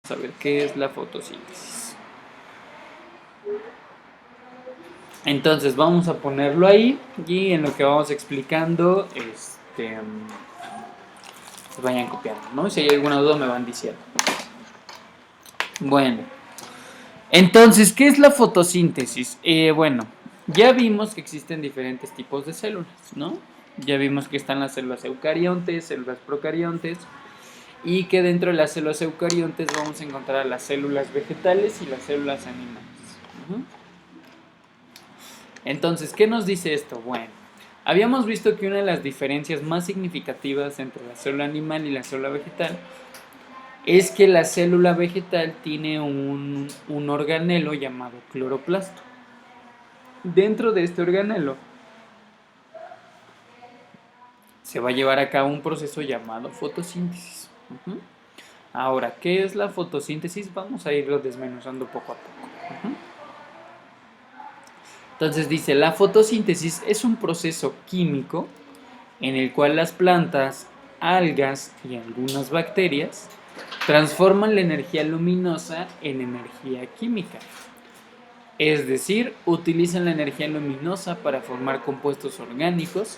A ver qué es la fotosíntesis. Entonces vamos a ponerlo ahí y en lo que vamos explicando, pues vayan copiando, ¿no? Si hay alguna duda me van diciendo. Bueno, entonces, ¿qué es la fotosíntesis? Bueno, ya vimos que existen diferentes tipos de células, ¿no? Ya vimos que están las células eucariontes, células procariontes, y que dentro de las células eucariontes vamos a encontrar las células vegetales y las células animales. Uh-huh. Entonces, ¿qué nos dice esto? Bueno, habíamos visto que una de las diferencias más significativas entre la célula animal y la célula vegetal es que la célula vegetal tiene un organelo llamado cloroplasto. Dentro de este organelo se va a llevar a cabo un proceso llamado fotosíntesis. Uh-huh. Ahora, ¿qué es la fotosíntesis? Vamos a irlo desmenuzando poco a poco. Uh-huh. Entonces dice, la fotosíntesis es un proceso químico en el cual las plantas, algas y algunas bacterias transforman la energía luminosa en energía química. Es decir, utilizan la energía luminosa para formar compuestos orgánicos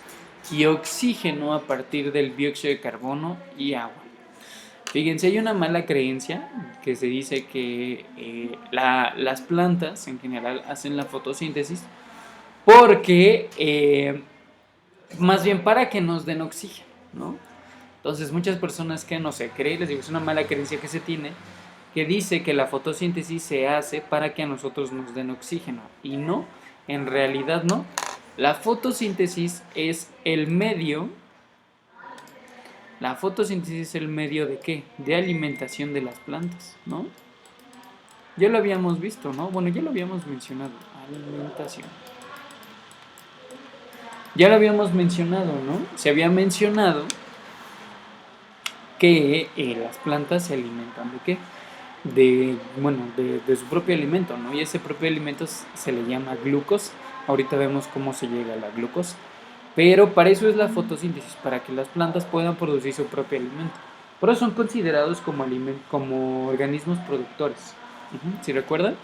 y oxígeno a partir del dióxido de carbono y agua. Fíjense, hay una mala creencia que se dice que las plantas en general hacen la fotosíntesis porque más bien para que nos den oxígeno, ¿no? Entonces muchas personas que no se creen, les digo, es una mala creencia que se tiene, que dice que la fotosíntesis se hace para que a nosotros nos den oxígeno, y no, en realidad no. La fotosíntesis es el medio. La fotosíntesis es el medio de ¿qué? De alimentación de las plantas, ¿no? Ya lo habíamos visto, ¿no? Bueno, ya lo habíamos mencionado. Alimentación. Ya lo habíamos mencionado, ¿no? Se había mencionado que las plantas se alimentan ¿de qué? De su propio alimento, ¿no? Y ese propio alimento se le llama glucosa. Ahorita vemos cómo se llega a la glucosa. Pero para eso es la fotosíntesis, para que las plantas puedan producir su propio alimento. Por eso son considerados como organismos productores. ¿Sí recuerdan?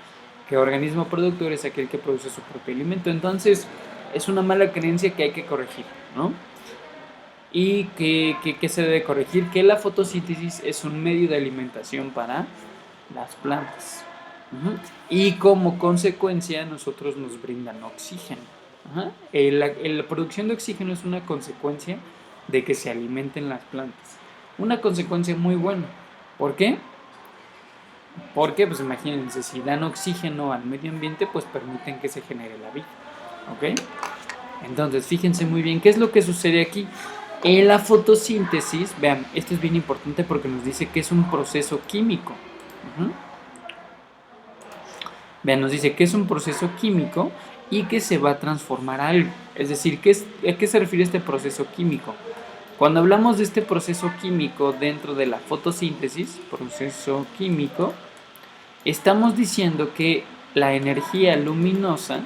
Que organismo productor es aquel que produce su propio alimento. Entonces, es una mala creencia que hay que corregir, ¿no? Y que se debe corregir, que la fotosíntesis es un medio de alimentación para las plantas. Y como consecuencia, nosotros nos brindan oxígeno. La producción de oxígeno es una consecuencia de que se alimenten las plantas. Una consecuencia muy buena. ¿Por qué? Porque, pues imagínense, si dan oxígeno al medio ambiente, pues permiten que se genere la vida. ¿Ok? Entonces, fíjense muy bien, ¿qué es lo que sucede aquí? En la fotosíntesis, vean, esto es bien importante porque nos dice que es un proceso químico. Vean, nos dice que es un proceso químico y que se va a transformar a algo. Es decir, ¿a qué se refiere este proceso químico? Cuando hablamos de este proceso químico dentro de la fotosíntesis, proceso químico, estamos diciendo que la energía luminosa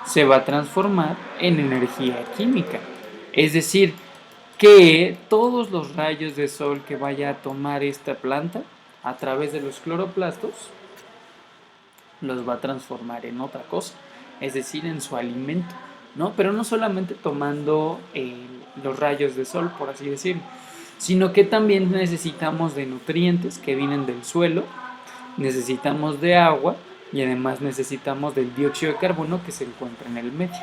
se va a transformar en energía química. Es decir, que todos los rayos de sol que vaya a tomar esta planta a través de los cloroplastos los va a transformar en otra cosa, es decir, en su alimento, ¿no? Pero no solamente tomando los rayos de sol, por así decirlo, sino que también necesitamos de nutrientes que vienen del suelo, necesitamos de agua y además necesitamos del dióxido de carbono que se encuentra en el medio.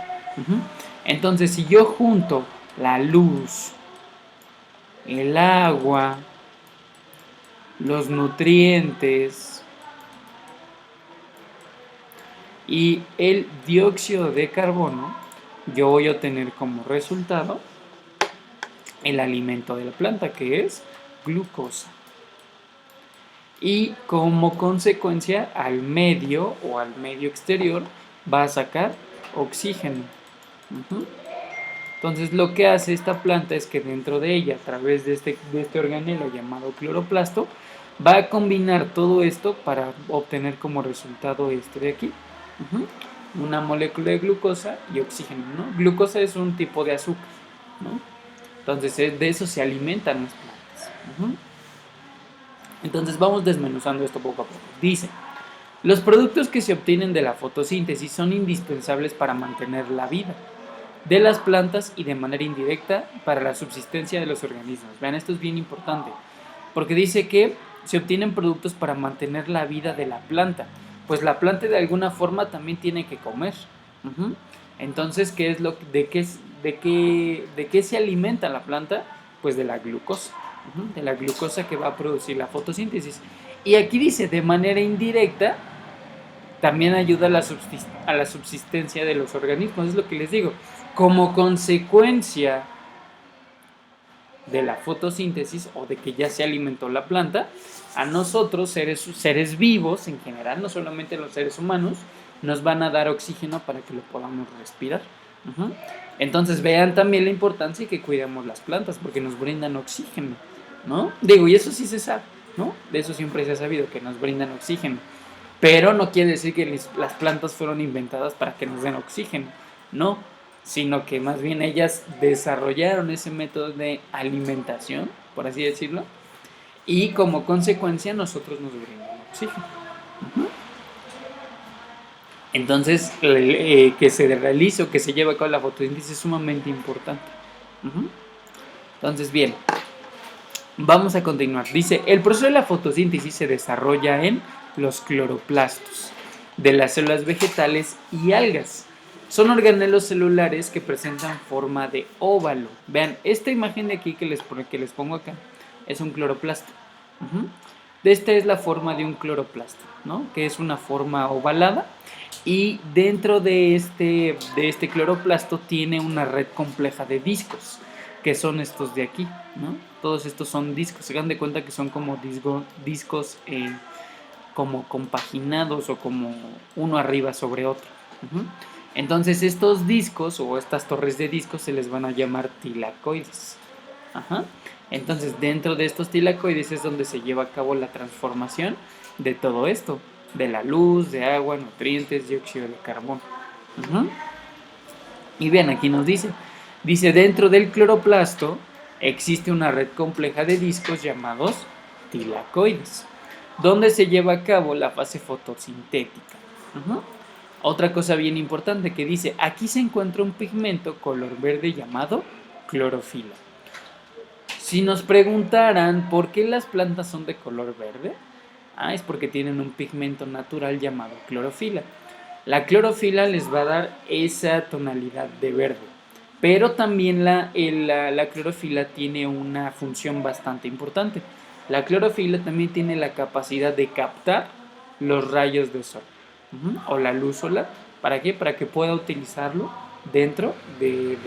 Entonces, si yo junto la luz, el agua, los nutrientes y el dióxido de carbono, yo voy a obtener como resultado el alimento de la planta, que es glucosa. Y como consecuencia al medio o al medio exterior va a sacar oxígeno. Entonces lo que hace esta planta es que dentro de ella, a través de este organelo llamado cloroplasto, va a combinar todo esto para obtener como resultado esto de aquí. Una molécula de glucosa y oxígeno, ¿no? Glucosa es un tipo de azúcar, ¿no? Entonces de eso se alimentan las plantas. plantas. Entonces vamos desmenuzando esto poco a poco. Dice, los productos que se obtienen de la fotosíntesis son indispensables para mantener la vida de las plantas y de manera indirecta para la subsistencia de los organismos. Vean, esto es bien importante, porque dice que se obtienen productos para mantener la vida de la planta. Pues la planta de alguna forma también tiene que comer. Entonces, ¿qué es de qué se alimenta la planta? Pues de la glucosa, de la glucosa que va a producir la fotosíntesis. Y aquí dice, de manera indirecta, también ayuda a la subsistencia de los organismos, es lo que les digo. Como consecuencia de la fotosíntesis o de que ya se alimentó la planta, a nosotros, seres vivos en general, no solamente los seres humanos, nos van a dar oxígeno para que lo podamos respirar. Entonces vean también la importancia que cuidemos las plantas porque nos brindan oxígeno, ¿no? Digo, y eso sí se sabe, ¿no? De eso siempre se ha sabido, que nos brindan oxígeno. Pero no quiere decir que las plantas fueron inventadas para que nos den oxígeno, no, sino que más bien ellas desarrollaron ese método de alimentación, por así decirlo, y como consecuencia nosotros nos brindamos oxígeno. Entonces, que se realice o que se lleve a cabo la fotosíntesis es sumamente importante. Entonces, bien, vamos a continuar. Dice, el proceso de la fotosíntesis se desarrolla en los cloroplastos de las células vegetales y algas. Son organelos celulares que presentan forma de óvalo. Vean, esta imagen de aquí que les pongo acá es un cloroplasto. Esta es la forma de un cloroplasto, ¿no? Que es una forma ovalada. Y dentro de este cloroplasto tiene una red compleja de discos, que son estos de aquí, ¿no? Todos estos son discos. Se dan de cuenta que son como discos como compaginados o como uno arriba sobre otro. Entonces estos discos o estas torres de discos se les van a llamar tilacoides. Entonces dentro de estos tilacoides es donde se lleva a cabo la transformación de todo esto, de la luz, de agua, nutrientes, dióxido de carbono. Y bien, aquí nos dice, dentro del cloroplasto existe una red compleja de discos llamados tilacoides, donde se lleva a cabo la fase fotosintética. Otra cosa bien importante que dice, aquí se encuentra un pigmento color verde llamado clorofila. Si nos preguntaran por qué las plantas son de color verde, es porque tienen un pigmento natural llamado clorofila. La clorofila les va a dar esa tonalidad de verde, pero también la clorofila tiene una función bastante importante. La clorofila también tiene la capacidad de captar los rayos de sol o la luz solar. ¿Para qué? Para que pueda utilizarlo dentro de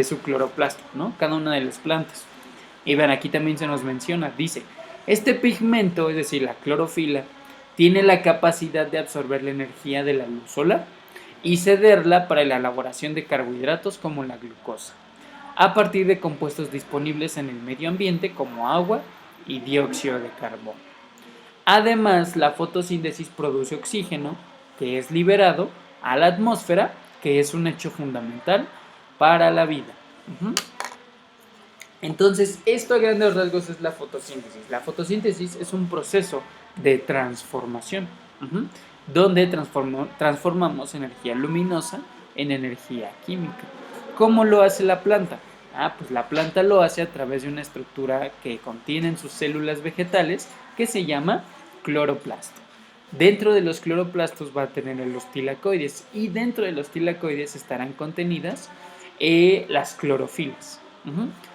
su cloroplasto, ¿no? Cada una de las plantas. Y vean, aquí también se nos menciona, dice, este pigmento, es decir, la clorofila, tiene la capacidad de absorber la energía de la luz solar y cederla para la elaboración de carbohidratos como la glucosa, a partir de compuestos disponibles en el medio ambiente como agua y dióxido de carbono. Además, la fotosíntesis produce oxígeno, que es liberado a la atmósfera, que es un hecho fundamental para la vida. Entonces, esto a grandes rasgos es la fotosíntesis. La fotosíntesis es un proceso de transformación, donde transformamos energía luminosa en energía química. ¿Cómo lo hace la planta? Pues la planta lo hace a través de una estructura que contiene en sus células vegetales que se llama cloroplasto. Dentro de los cloroplastos va a tener los tilacoides y dentro de los tilacoides estarán contenidas las clorofilas.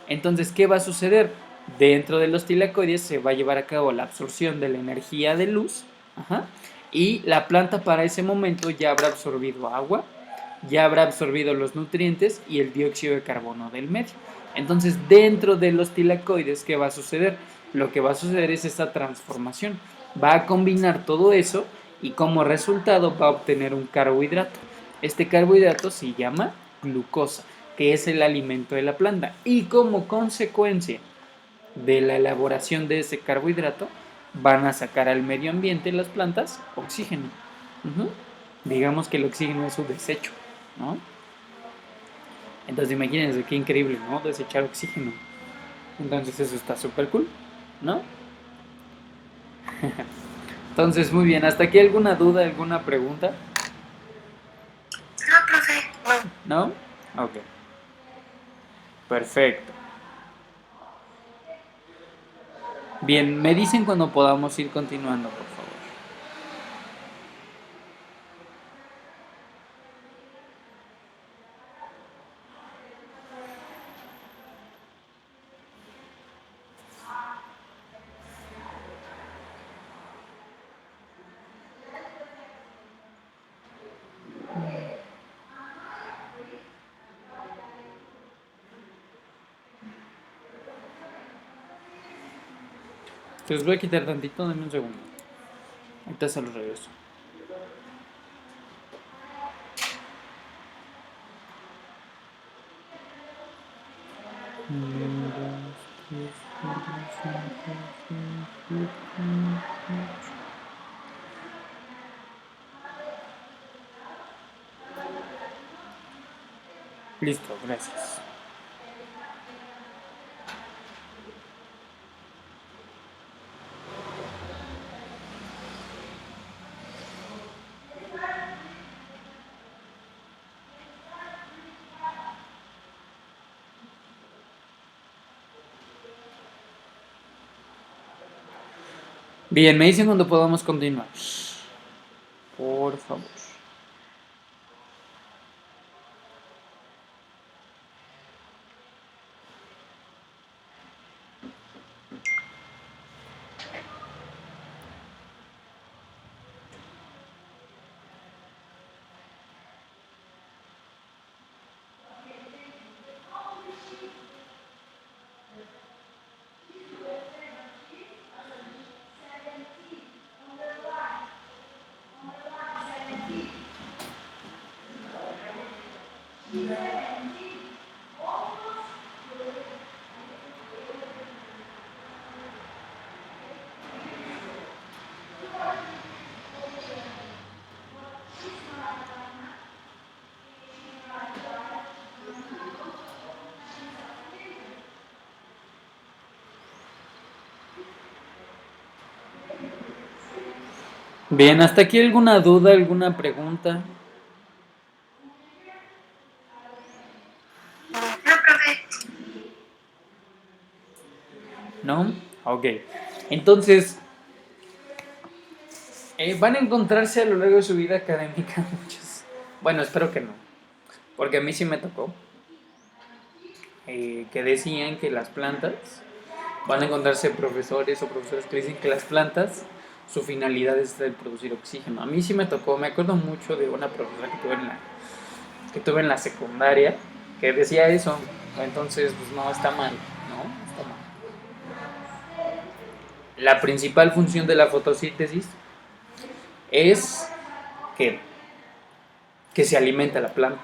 Entonces, ¿qué va a suceder? Dentro de los tilacoides se va a llevar a cabo la absorción de la energía de luz y la planta para ese momento ya habrá absorbido agua, ya habrá absorbido los nutrientes y el dióxido de carbono del medio. Entonces, dentro de los tilacoides, ¿qué va a suceder? Lo que va a suceder es esta transformación. Va a combinar todo eso y como resultado va a obtener un carbohidrato. Este carbohidrato se llama glucosa, que es el alimento de la planta. Y como consecuencia de la elaboración de ese carbohidrato, van a sacar al medio ambiente las plantas oxígeno. Digamos que el oxígeno es su desecho, ¿no? Entonces imagínense qué increíble, ¿no? Desechar oxígeno. Entonces eso está súper cool, ¿no? Entonces, muy bien, ¿hasta aquí alguna duda, alguna pregunta? No, profe, no. ¿No? Ok, perfecto. Bien, me dicen cuando podamos ir continuando, por favor. Te los voy a quitar tantito, denme un segundo. Ahorita se los regreso. Uno, dos, tres, cuatro, cinco, seis, siete, ocho. Listo, gracias. Bien, me dicen cuando podamos continuar. Por favor. Bien, ¿hasta aquí alguna duda, alguna pregunta? No, profe. ¿No? Ok. Entonces, van a encontrarse a lo largo de su vida académica muchos. Bueno, espero que no. Porque a mí sí me tocó. Que decían que las plantas, van a encontrarse profesores o profesores que dicen que las plantas, su finalidad es el producir oxígeno. A mí sí me tocó, me acuerdo mucho de una profesora que tuve en la secundaria, que decía eso. Entonces, pues no, está mal, ¿no? Está mal. La principal función de la fotosíntesis es que, que se alimenta la planta.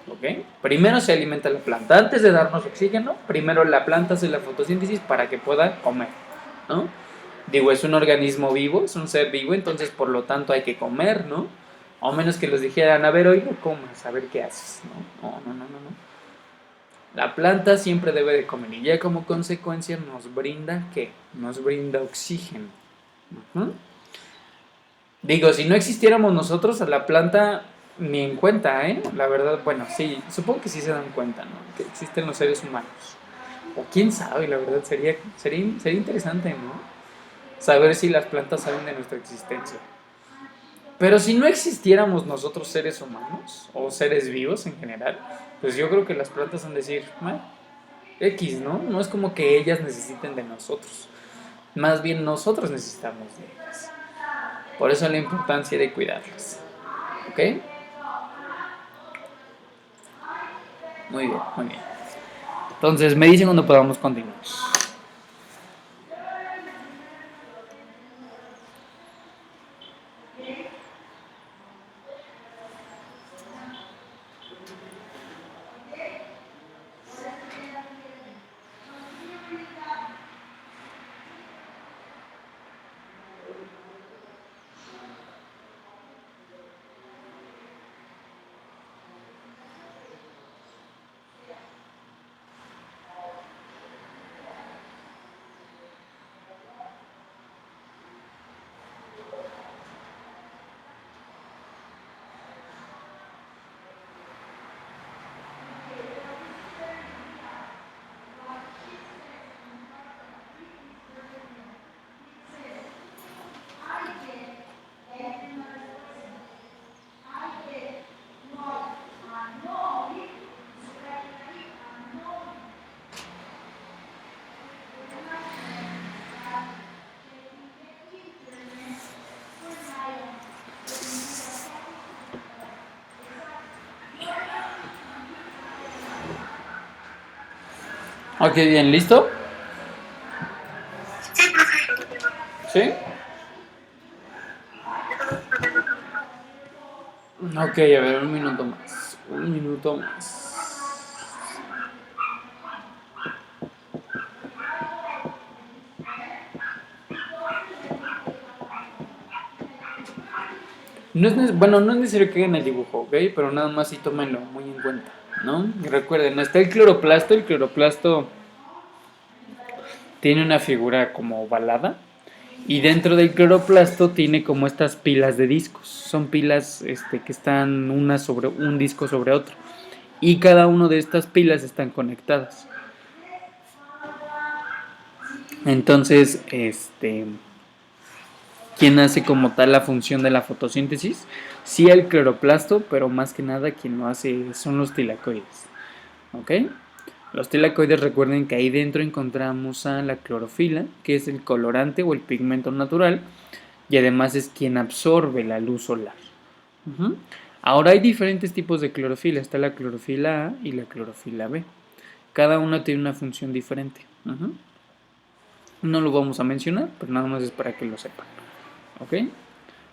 ¿Ok? Primero se alimenta la planta. Antes de darnos oxígeno, primero la planta hace la fotosíntesis para que pueda comer, ¿no? Digo, es un organismo vivo, es un ser vivo, entonces por lo tanto hay que comer, ¿no? O menos que los dijeran, a ver, hoy no comas, a ver qué haces, ¿no? No, no, no, no, no. La planta siempre debe de comer y ya como consecuencia nos brinda, ¿qué? Nos brinda oxígeno. Uh-huh. Digo, si no existiéramos nosotros, a la planta ni en cuenta, ¿eh? La verdad, bueno, sí, supongo que sí se dan cuenta, ¿no? Que existen los seres humanos. O quién sabe, la verdad, sería interesante, ¿no? Saber si las plantas saben de nuestra existencia. Pero si no existiéramos nosotros seres humanos, o seres vivos en general, pues yo creo que las plantas han de decir, X, ¿no? No es como que ellas necesiten de nosotros. Más bien nosotros necesitamos de ellas. Por eso la importancia de cuidarlas. ¿Ok? Muy bien, muy bien. Entonces, me dicen cuando podamos continuar. Ok, bien, ¿listo? Sí, profe. ¿Sí? Ok, a ver, un minuto más. Un minuto más. No es, bueno, no es necesario que hagan el dibujo, ¿ok? Pero nada más sí tómenlo muy en cuenta, ¿no? Y recuerden, está el cloroplasto. El cloroplasto tiene una figura como ovalada. Y dentro del cloroplasto tiene como estas pilas de discos. Son pilas que están una sobre un disco sobre otro. Y cada una de estas pilas están conectadas. Entonces, ¿quién hace como tal la función de la fotosíntesis? Sí, el cloroplasto, pero más que nada quien lo hace son los tilacoides. ¿Ok? Los tilacoides, recuerden que ahí dentro encontramos a la clorofila, que es el colorante o el pigmento natural, y además es quien absorbe la luz solar. Uh-huh. Ahora hay diferentes tipos de clorofila. Está la clorofila A y la clorofila B. Cada una tiene una función diferente. Uh-huh. No lo vamos a mencionar, pero nada más es para que lo sepan. ¿Ok?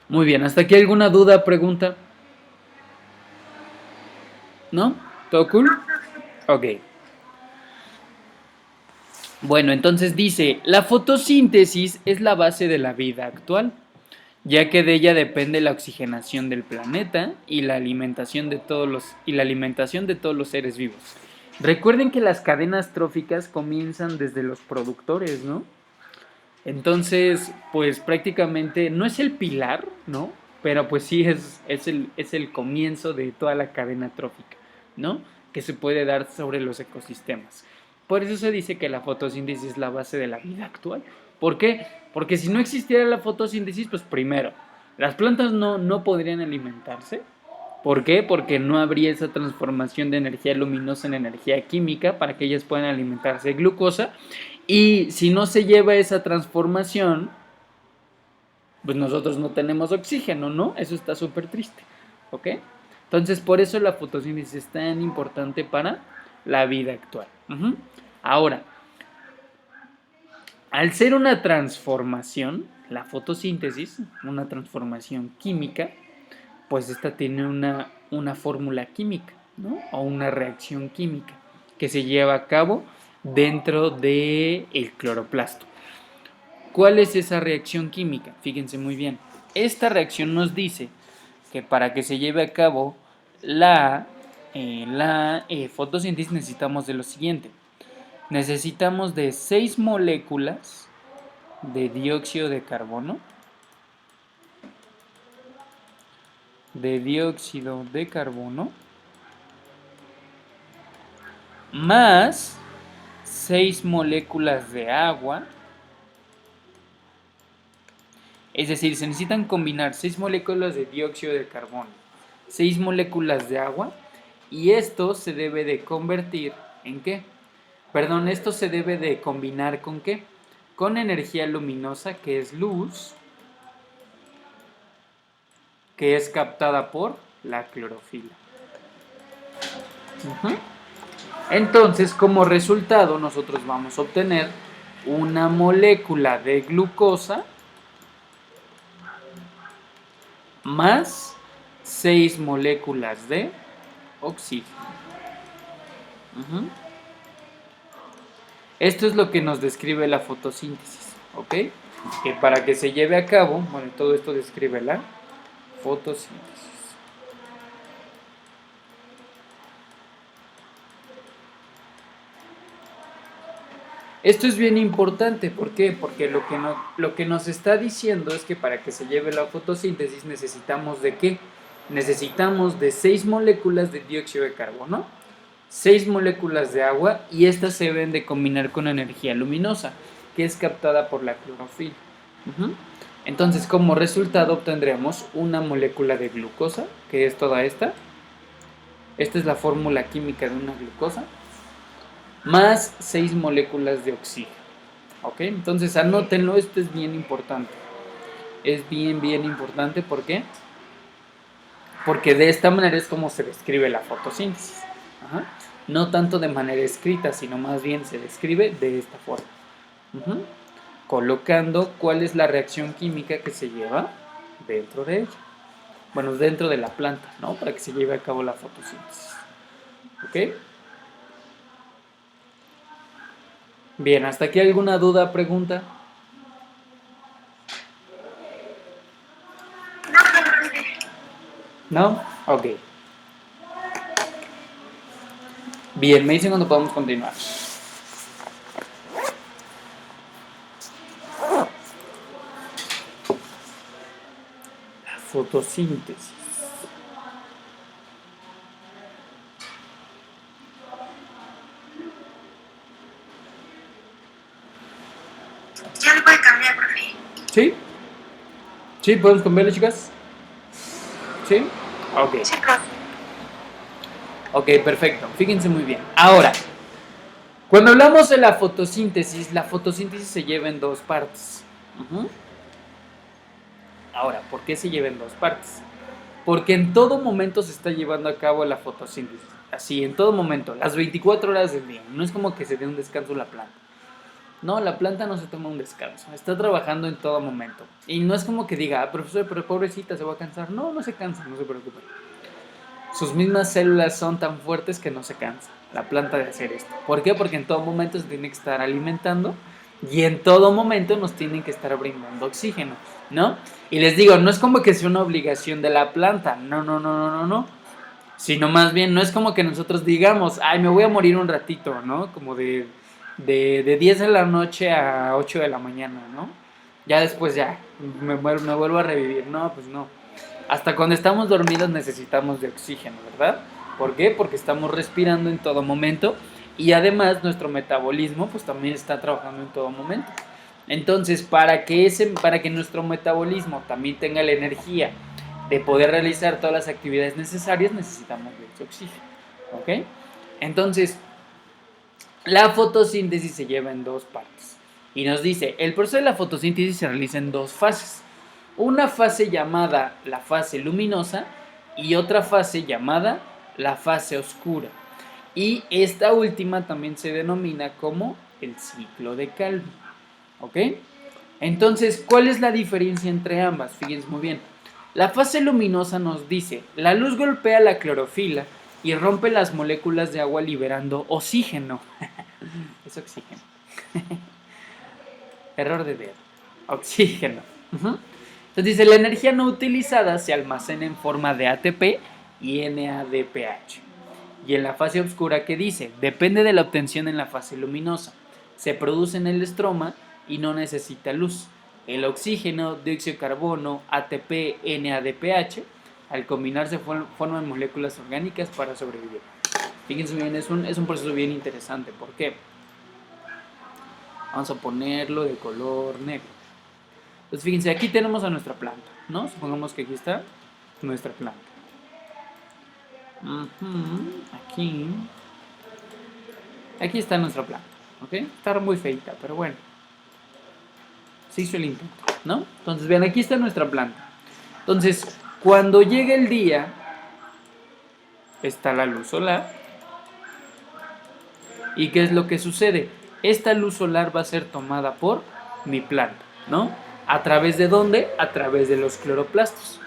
Muy bien, ¿hasta aquí alguna duda, pregunta? ¿No? ¿Todo cool? Ok. Bueno, entonces dice, la fotosíntesis es la base de la vida actual, ya que de ella depende la oxigenación del planeta y la alimentación de todos los seres vivos. Recuerden que las cadenas tróficas comienzan desde los productores, ¿no? Entonces, pues prácticamente no es el pilar, ¿no? Pero pues sí es el comienzo de toda la cadena trófica, ¿no? Que se puede dar sobre los ecosistemas. Por eso se dice que la fotosíntesis es la base de la vida actual. ¿Por qué? Porque si no existiera la fotosíntesis, pues primero, las plantas no podrían alimentarse. ¿Por qué? Porque no habría esa transformación de energía luminosa en energía química para que ellas puedan alimentarse de glucosa. Y si no se lleva esa transformación, pues nosotros no tenemos oxígeno, ¿no? Eso está súper triste, ¿ok? Entonces, por eso la fotosíntesis es tan importante para la vida actual. Ahora, al ser una transformación, la fotosíntesis, una transformación química, pues esta tiene una fórmula química, ¿no? O una reacción química que se lleva a cabo dentro del cloroplasto. ¿Cuál es esa reacción química? Fíjense muy bien. Esta reacción nos dice que para que se lleve a cabo la fotosíntesis necesitamos de lo siguiente. Necesitamos de 6 moléculas de dióxido de carbono, más 6 moléculas de agua. Es decir, se necesitan combinar 6 moléculas de dióxido de carbono, 6 moléculas de agua, y esto se debe de convertir en ¿qué? Perdón, esto se debe de combinar ¿con qué? Con energía luminosa, que es luz, que es captada por la clorofila. Entonces, como resultado, nosotros vamos a obtener una molécula de glucosa más 6 moléculas de oxígeno. Esto es lo que nos describe la fotosíntesis, ¿ok? Que para que se lleve a cabo, bueno, todo esto describe la fotosíntesis. Esto es bien importante, ¿por qué? Porque lo que nos está diciendo es que para que se lleve la fotosíntesis necesitamos de ¿qué? Necesitamos de 6 moléculas de dióxido de carbono, 6 moléculas de agua, y estas se deben de combinar con energía luminosa, que es captada por la clorofila. Entonces, como resultado obtendremos una molécula de glucosa, que es toda esta. Esta es la fórmula química de una glucosa, más 6 moléculas de oxígeno. ¿Ok? Entonces anótenlo, esto es bien importante. Es bien importante, ¿por qué? Porque de esta manera es como se describe la fotosíntesis. no tanto de manera escrita, sino más bien se describe de esta forma. Colocando cuál es la reacción química que se lleva dentro de ella. Bueno, dentro de la planta, ¿no? Para que se lleve a cabo la fotosíntesis. ¿Ok? Bien, ¿hasta aquí alguna duda, pregunta? ¿No? Ok. Bien, me dicen cuando podemos continuar. Fotosíntesis. Ya lo puede cambiar, profe. ¿Sí? ¿Sí? ¿Podemos cambiarle, chicas? ¿Sí? Ok. Sí, profe. Ok, perfecto. Fíjense muy bien. Ahora, cuando hablamos de la fotosíntesis se lleva en dos partes. Ahora, ¿por qué se lleva en dos partes? Porque en todo momento se está llevando a cabo la fotosíntesis. Así, en todo momento, las 24 horas del día. No es como que se dé un descanso la planta. No, la planta no se toma un descanso. Está trabajando en todo momento. Y no es como que diga, profesor, pero pobrecita, se va a cansar. No, no se cansa, no se preocupe. Sus mismas células son tan fuertes que no se cansa la planta de hacer esto. ¿Por qué? Porque en todo momento se tiene que estar alimentando y en todo momento nos tienen que estar brindando oxígeno, ¿no? Y les digo, no es como que sea una obligación de la planta, no. Sino más bien, no es como que nosotros digamos, ay, me voy a morir un ratito, ¿no? Como de 10 de la noche a 8 de la mañana, ¿no? Ya después ya, me vuelvo a revivir. No, pues no. Hasta cuando estamos dormidos necesitamos de oxígeno, ¿verdad? ¿Por qué? Porque estamos respirando en todo momento y además nuestro metabolismo pues también está trabajando en todo momento. Entonces, para que nuestro metabolismo también tenga la energía de poder realizar todas las actividades necesarias, necesitamos de ese oxígeno, ¿ok? Entonces, la fotosíntesis se lleva en dos partes y nos dice, el proceso de la fotosíntesis se realiza en dos fases. Una fase llamada la fase luminosa y otra fase llamada la fase oscura. Y esta última también se denomina como el ciclo de Calvin. ¿Ok? Entonces, ¿cuál es la diferencia entre ambas? Fíjense muy bien. La fase luminosa nos dice, la luz golpea la clorofila y rompe las moléculas de agua liberando oxígeno. Es oxígeno. Error de dedo. Oxígeno. Entonces dice, la energía no utilizada se almacena en forma de ATP y NADPH. Y en la fase oscura, ¿qué dice? Depende de la obtención en la fase luminosa. Se produce en el estroma y no necesita luz. El oxígeno, dióxido de carbono, ATP, NADPH, al combinarse forman moléculas orgánicas para sobrevivir. Fíjense bien, es un proceso bien interesante. ¿Por qué? Vamos a ponerlo de color negro. Entonces fíjense, aquí tenemos a nuestra planta, ¿no? Supongamos que aquí está nuestra planta. Aquí está nuestra planta, ¿ok? Está muy feita, pero bueno. Se hizo el intento, ¿no? Entonces, vean, aquí está nuestra planta. Entonces, cuando llega el día, está la luz solar. ¿Y qué es lo que sucede? Esta luz solar va a ser tomada por mi planta, ¿no? ¿A través de dónde? A través de los cloroplastos.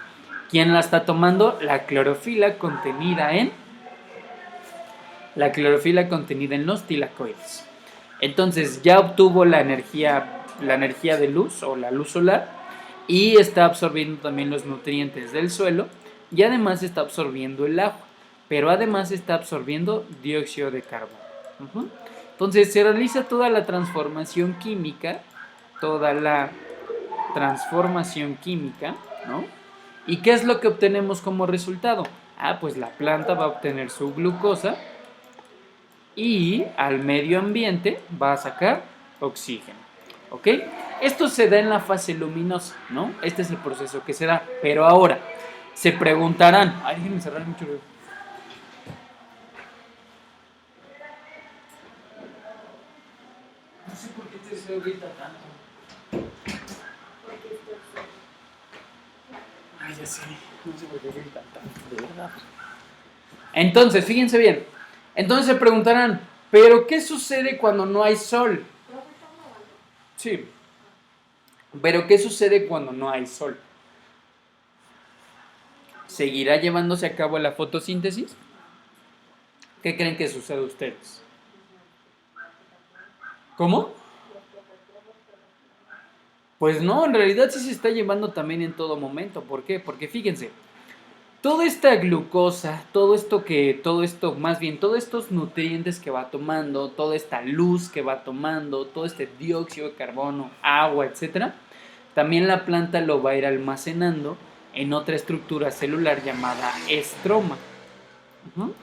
¿Quién la está tomando? La clorofila contenida en los tilacoides. Entonces ya obtuvo la energía de luz o la luz solar y está absorbiendo también los nutrientes del suelo y además está absorbiendo el agua, pero además está absorbiendo dióxido de carbono. Entonces se realiza toda la transformación química, ¿no? ¿Y qué es lo que obtenemos como resultado? Pues la planta va a obtener su glucosa y al medio ambiente va a sacar oxígeno. ¿Ok? Esto se da en la fase luminosa, ¿no? Este es el proceso que se da. Pero ahora, se preguntarán. Ay, déjenme cerrar mucho ruido. No sé por qué te se grita tanto. Ya sé. No sé por qué grita tanto, de verdad. Entonces, fíjense bien. Entonces se preguntarán, ¿pero qué sucede cuando no hay sol? Sí, pero ¿qué sucede cuando no hay sol? ¿Seguirá llevándose a cabo la fotosíntesis? ¿Qué creen que sucede ustedes? ¿Cómo? Pues no, en realidad sí se está llevando también en todo momento. ¿Por qué? Porque fíjense, toda esta glucosa, más bien, todos estos nutrientes que va tomando, toda esta luz que va tomando, todo este dióxido de carbono, agua, etcétera, también la planta lo va a ir almacenando en otra estructura celular llamada estroma. Ujú.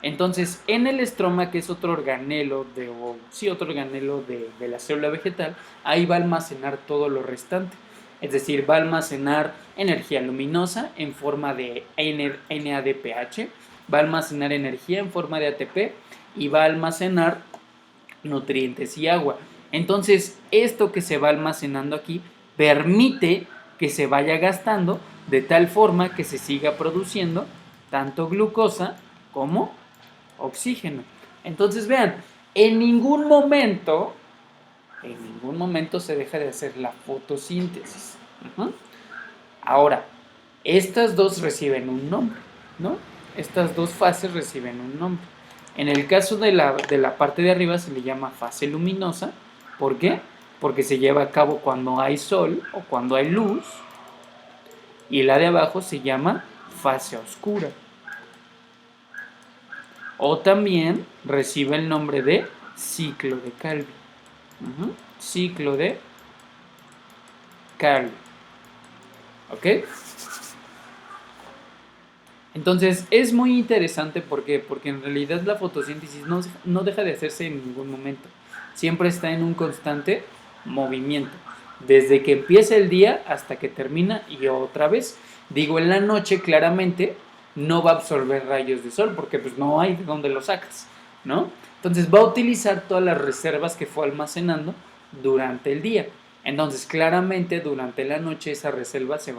Entonces, en el estroma, que es otro organelo de la célula vegetal, ahí va a almacenar todo lo restante. Es decir, va a almacenar energía luminosa en forma de NADPH, va a almacenar energía en forma de ATP y va a almacenar nutrientes y agua. Entonces, esto que se va almacenando aquí permite que se vaya gastando de tal forma que se siga produciendo tanto glucosa como oxígeno. Entonces vean, en ningún momento se deja de hacer la fotosíntesis. Uh-huh. Ahora, estas dos reciben un nombre, ¿no? Estas dos fases reciben un nombre. En el caso de la parte de arriba se le llama fase luminosa. ¿Por qué? Porque se lleva a cabo cuando hay sol o cuando hay luz. Y la de abajo se llama fase oscura. O también recibe el nombre de ciclo de Calvi. Uh-huh. Ciclo de Calvi. ¿Ok? Entonces es muy interesante porque en realidad la fotosíntesis no deja de hacerse en ningún momento. Siempre está en un constante movimiento. Desde que empieza el día hasta que termina y otra vez. Digo, en la noche claramente no va a absorber rayos de sol porque pues no hay de dónde lo sacas, ¿no? Entonces va a utilizar todas las reservas que fue almacenando durante el día. Entonces claramente durante la noche esa reserva se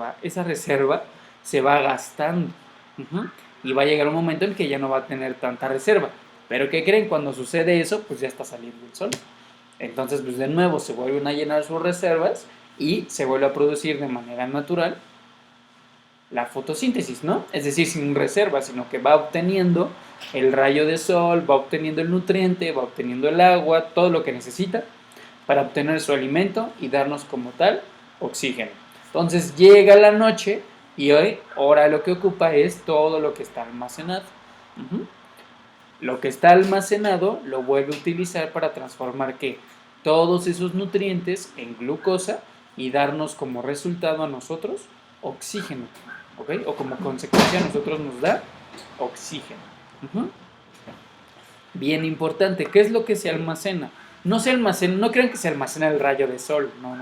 va gastando. Uh-huh. Y va a llegar un momento en que ya no va a tener tanta reserva. Pero ¿qué creen? Cuando sucede eso, pues ya está saliendo el sol. Entonces, pues de nuevo se vuelven a llenar sus reservas y se vuelve a producir de manera natural la fotosíntesis, ¿no? Es decir, sin reserva, sino que va obteniendo el rayo de sol, va obteniendo el nutriente, va obteniendo el agua, todo lo que necesita para obtener su alimento y darnos como tal oxígeno. Entonces llega la noche y hoy, ahora lo que ocupa es todo lo que está almacenado. Uh-huh. Lo que está almacenado lo vuelve a utilizar para transformar ¿qué? Todos esos nutrientes en glucosa y darnos como resultado a nosotros oxígeno. ¿Ok? O como consecuencia a nosotros nos da oxígeno. Uh-huh. Bien importante, ¿qué es lo que se almacena? No crean que se almacena el rayo de sol, no.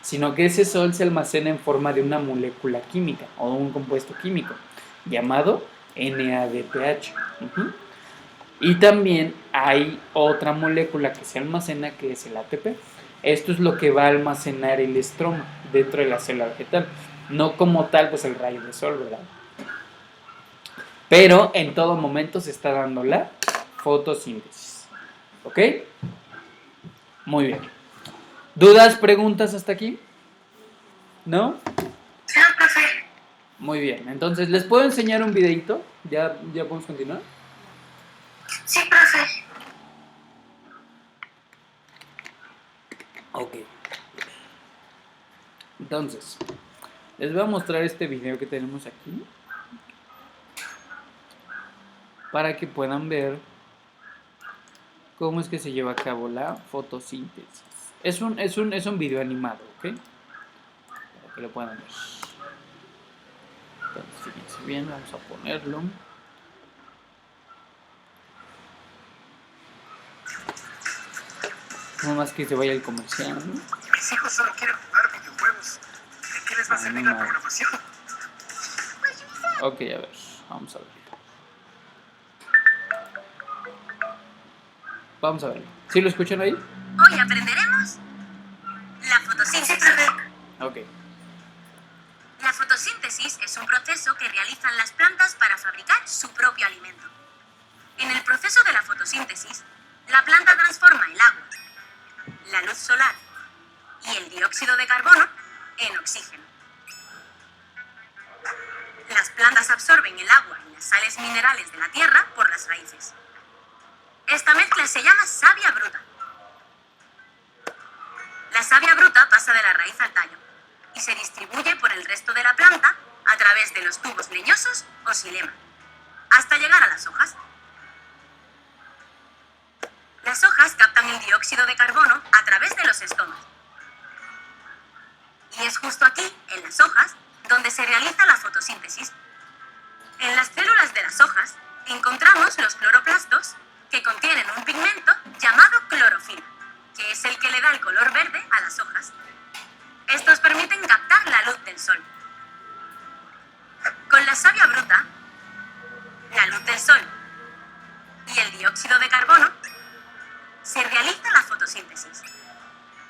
Sino que ese sol se almacena en forma de una molécula química o un compuesto químico llamado NADPH. Uh-huh. Y también hay otra molécula que se almacena que es el ATP. Esto es lo que va a almacenar el estroma dentro de la célula vegetal. No como tal, pues el rayo de sol, ¿verdad? Pero en todo momento se está dando la fotosíntesis. ¿Ok? Muy bien. ¿Dudas, preguntas hasta aquí? ¿No? Sí, profe. Muy bien. Entonces, ¿les puedo enseñar un videito? ¿Ya podemos continuar? Sí, profe. Ok. Entonces, les voy a mostrar este video que tenemos aquí para que puedan ver cómo es que se lleva a cabo la fotosíntesis. Es un video animado, ¿ok? Para que lo puedan ver. Entonces, fíjense bien, vamos a ponerlo. No más que se vaya el comercial, ¿no? Mis hijos solo quieren jugar videojuegos. ¿De qué les va a servir la programación? Ok, a ver, vamos a ver. Vamos a ver. ¿Sí lo escuchan ahí? Hoy aprenderemos la fotosíntesis. Ok. La La fotosíntesis es un proceso que realizan las plantas para fabricar su propio alimento. En el proceso de la fotosíntesis, la planta transforma el agua, la luz solar y el dióxido de carbono en oxígeno. Las plantas absorben el agua y las sales minerales de la tierra por las raíces. Esta mezcla se llama savia bruta. La savia bruta pasa de la raíz al tallo y se distribuye por el resto de la planta a través de los tubos leñosos o xilema, hasta llegar a las hojas. Las hojas captan el dióxido de carbono a través de los estomas. Y es justo aquí, en las hojas, donde se realiza la fotosíntesis. En las células de las hojas encontramos los cloroplastos, que contienen un pigmento llamado clorofila, que es el que le da el color verde a las hojas. Estos permiten captar la luz del sol. Con la savia bruta, la luz del sol y el dióxido de carbono, se realiza la fotosíntesis,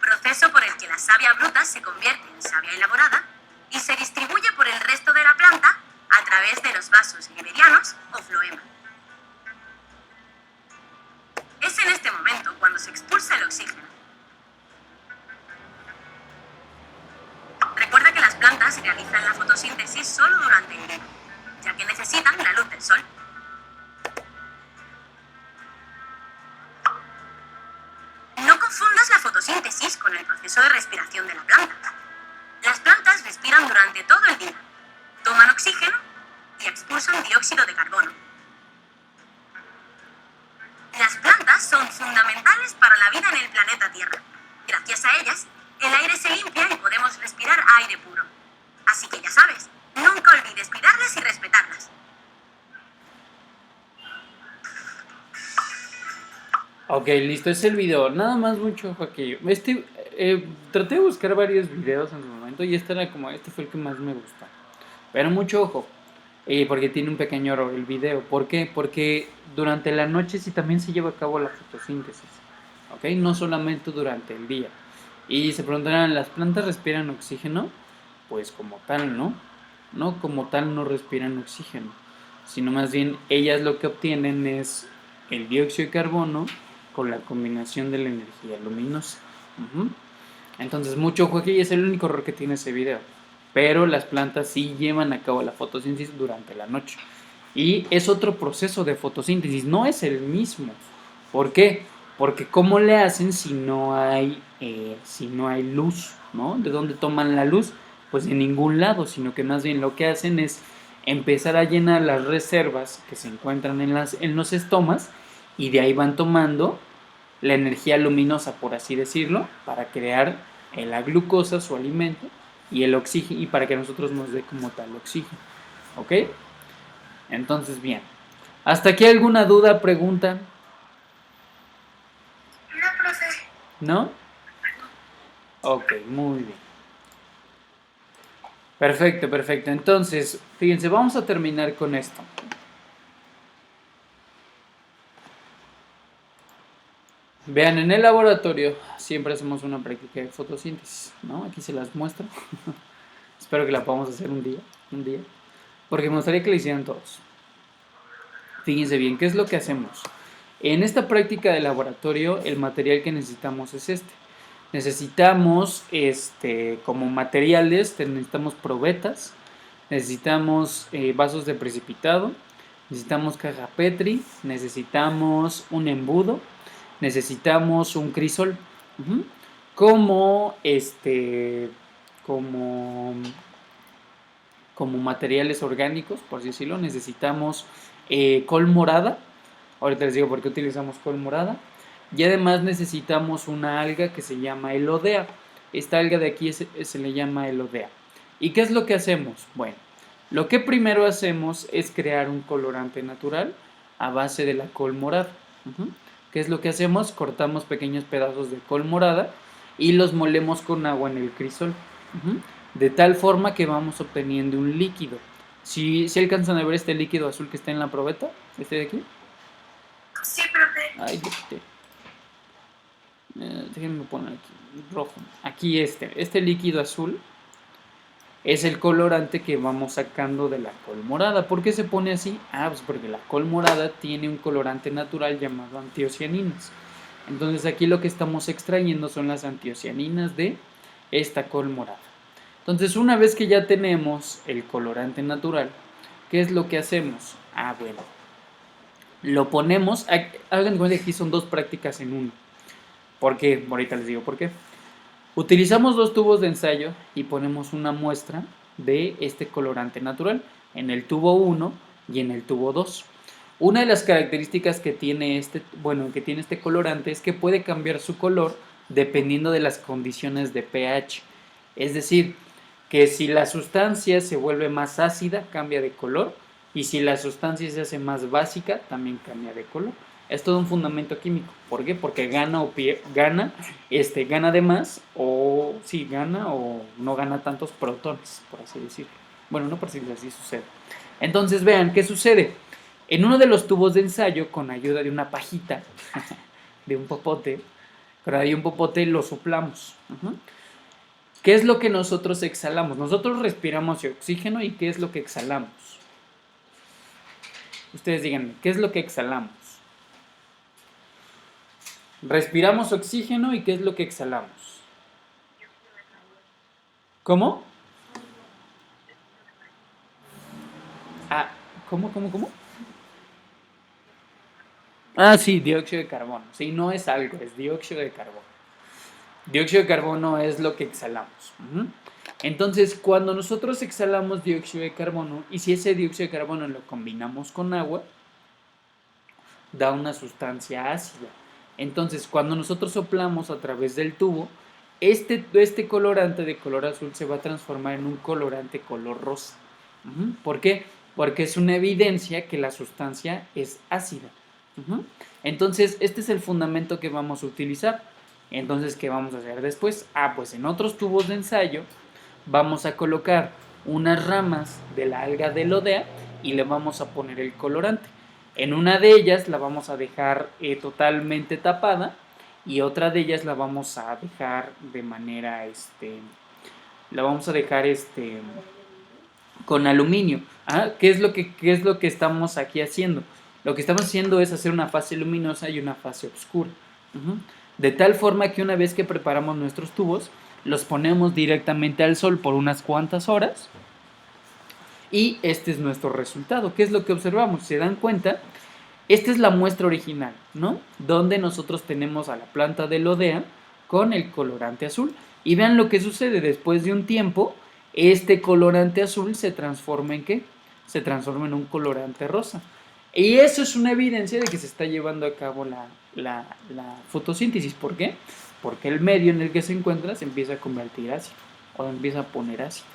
proceso por el que la savia bruta se convierte en savia elaborada y se distribuye por el resto de la planta a través de los vasos liberianos o floema. Es en este momento cuando se expulsa el oxígeno. Recuerda que las plantas realizan la fotosíntesis solo durante el día, ya que necesitan la luz del sol. No confundas la fotosíntesis con el proceso de respiración de la planta. Las plantas respiran durante todo el día, toman oxígeno y expulsan dióxido de carbono. Las plantas son fundamentales para la vida en el planeta Tierra. Gracias a ellas, el aire se limpia y podemos respirar aire puro. Así que ya sabes, nunca olvides cuidarlas y respetarlas. Ok, listo, es el video. Nada más mucho ojo aquí. Traté de buscar varios videos en su momento y este fue el que más me gustó. Pero mucho ojo, porque tiene un pequeño error el video. ¿Por qué? Porque durante la noche sí también se lleva a cabo la fotosíntesis. Ok, no solamente durante el día. Y se preguntarán, ¿las plantas respiran oxígeno? Pues como tal, ¿no? No como tal no respiran oxígeno, sino más bien ellas lo que obtienen es el dióxido de carbono con la combinación de la energía luminosa. Entonces, mucho ojo aquí, es el único error que tiene ese video. Pero las plantas sí llevan a cabo la fotosíntesis durante la noche. Y es otro proceso de fotosíntesis, no es el mismo. ¿Por qué? Porque ¿cómo le hacen si no hay luz? ¿No? ¿De dónde toman la luz? Pues de ningún lado, sino que más bien lo que hacen es empezar a llenar las reservas que se encuentran en los estomas y de ahí van tomando la energía luminosa, por así decirlo, para crear la glucosa, su alimento, y el oxígeno, y para que a nosotros nos dé como tal oxígeno. ¿Ok? Entonces, bien. ¿Hasta aquí alguna duda, pregunta? No, profe. ¿No? Ok, muy bien. Perfecto, perfecto. Entonces, fíjense, vamos a terminar con esto. Vean, en el laboratorio siempre hacemos una práctica de fotosíntesis, ¿no? Aquí se las muestro. Espero que la podamos hacer un día, porque me gustaría que la hicieran todos. Fíjense bien, ¿qué es lo que hacemos? En esta práctica de laboratorio, el material que necesitamos es este. Necesitamos, como materiales, necesitamos probetas, necesitamos vasos de precipitado, necesitamos caja Petri, necesitamos un embudo, necesitamos un crisol. Como como materiales orgánicos, por así decirlo, necesitamos col morada. Ahorita les digo por qué utilizamos col morada. Y además necesitamos una alga que se llama elodea. Esta alga de aquí se le llama elodea. ¿Y qué es lo que hacemos? Bueno, lo que primero hacemos es crear un colorante natural a base de la col morada. ¿Qué es lo que hacemos? Cortamos pequeños pedazos de col morada y los molemos con agua en el crisol. De tal forma que vamos obteniendo un líquido. Si alcanzan a ver este líquido azul que está en la probeta, este de aquí. Sí, profe. Ay, déjenme poner aquí rojo. Aquí este líquido azul es el colorante que vamos sacando de la col morada. ¿Por qué se pone así? Pues porque la col morada tiene un colorante natural llamado antiocianinas. Entonces aquí lo que estamos extrayendo son las antiocianinas de esta col morada. Entonces una vez que ya tenemos el colorante natural, ¿qué es lo que hacemos? Bueno, lo ponemos, hagan cuenta que aquí son dos prácticas en uno. ¿Por qué? Ahorita les digo por qué. Utilizamos dos tubos de ensayo y ponemos una muestra de este colorante natural en el tubo 1 y en el tubo 2. Una de las características que tiene este colorante es que puede cambiar su color dependiendo de las condiciones de pH. Es decir, que si la sustancia se vuelve más ácida, cambia de color, y si la sustancia se hace más básica, también cambia de color. Es todo un fundamento químico. ¿Por qué? Porque gana de más, o sí, gana o no gana tantos protones, por así decirlo. Bueno, no por así decirlo, así sucede. Entonces vean, ¿qué sucede? En uno de los tubos de ensayo, con ayuda de una pajita, de un popote, con ayuda de un popote lo soplamos. ¿Qué es lo que nosotros exhalamos? Nosotros respiramos oxígeno, y ¿qué es lo que exhalamos? Ustedes díganme, ¿qué es lo que exhalamos? Respiramos oxígeno, y ¿qué es lo que exhalamos? ¿Cómo? ¿Cómo? Sí, dióxido de carbono. Sí, no es algo, es dióxido de carbono. Dióxido de carbono es lo que exhalamos. Entonces, cuando nosotros exhalamos dióxido de carbono, y si ese dióxido de carbono lo combinamos con agua, da una sustancia ácida. Entonces, cuando nosotros soplamos a través del tubo, este colorante de color azul se va a transformar en un colorante color rosa. ¿Por qué? Porque es una evidencia que la sustancia es ácida. Entonces, este es el fundamento que vamos a utilizar. Entonces, ¿qué vamos a hacer después? Pues en otros tubos de ensayo vamos a colocar unas ramas de la alga de Lodea y le vamos a poner el colorante. En una de ellas la vamos a dejar totalmente tapada, y otra de ellas la vamos a dejar de manera, con aluminio. ¿Qué es lo que estamos aquí haciendo? Lo que estamos haciendo es hacer una fase luminosa y una fase oscura. De tal forma que una vez que preparamos nuestros tubos, los ponemos directamente al sol por unas cuantas horas, y este es nuestro resultado. ¿Qué es lo que observamos? ¿Se dan cuenta? Esta es la muestra original, ¿no? Donde nosotros tenemos a la planta de Lodea con el colorante azul. Y vean lo que sucede. Después de un tiempo, este colorante azul se transforma ¿en qué? Se transforma en un colorante rosa. Y eso es una evidencia de que se está llevando a cabo la fotosíntesis. ¿Por qué? Porque el medio en el que se encuentra se empieza a convertir ácido, o empieza a poner ácido.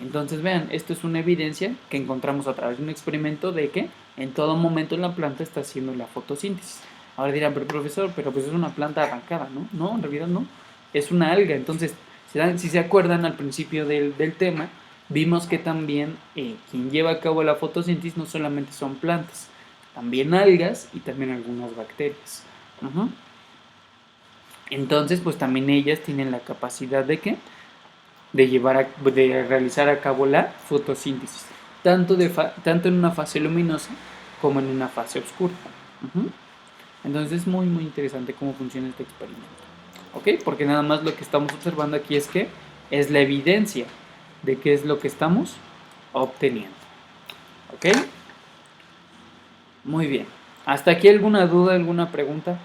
Entonces vean, esto es una evidencia que encontramos a través de un experimento de que en todo momento la planta está haciendo la fotosíntesis. Ahora dirán, pero profesor, pues es una planta arrancada, ¿no? No, en realidad no, es una alga. Entonces, si se acuerdan al principio del tema, vimos que también quien lleva a cabo la fotosíntesis no solamente son plantas, también algas y también algunas bacterias. Entonces, pues también ellas tienen la capacidad de ¿qué? De realizar a cabo la fotosíntesis, tanto en una fase luminosa como en una fase oscura. Entonces es muy muy interesante cómo funciona este experimento, ¿ok? Porque nada más lo que estamos observando aquí es que es la evidencia de qué es lo que estamos obteniendo, ¿ok? Muy bien. ¿Hasta aquí alguna duda, alguna pregunta?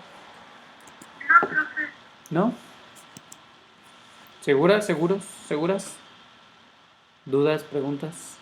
No, profe. ¿No? ¿Seguras? ¿Dudas, preguntas?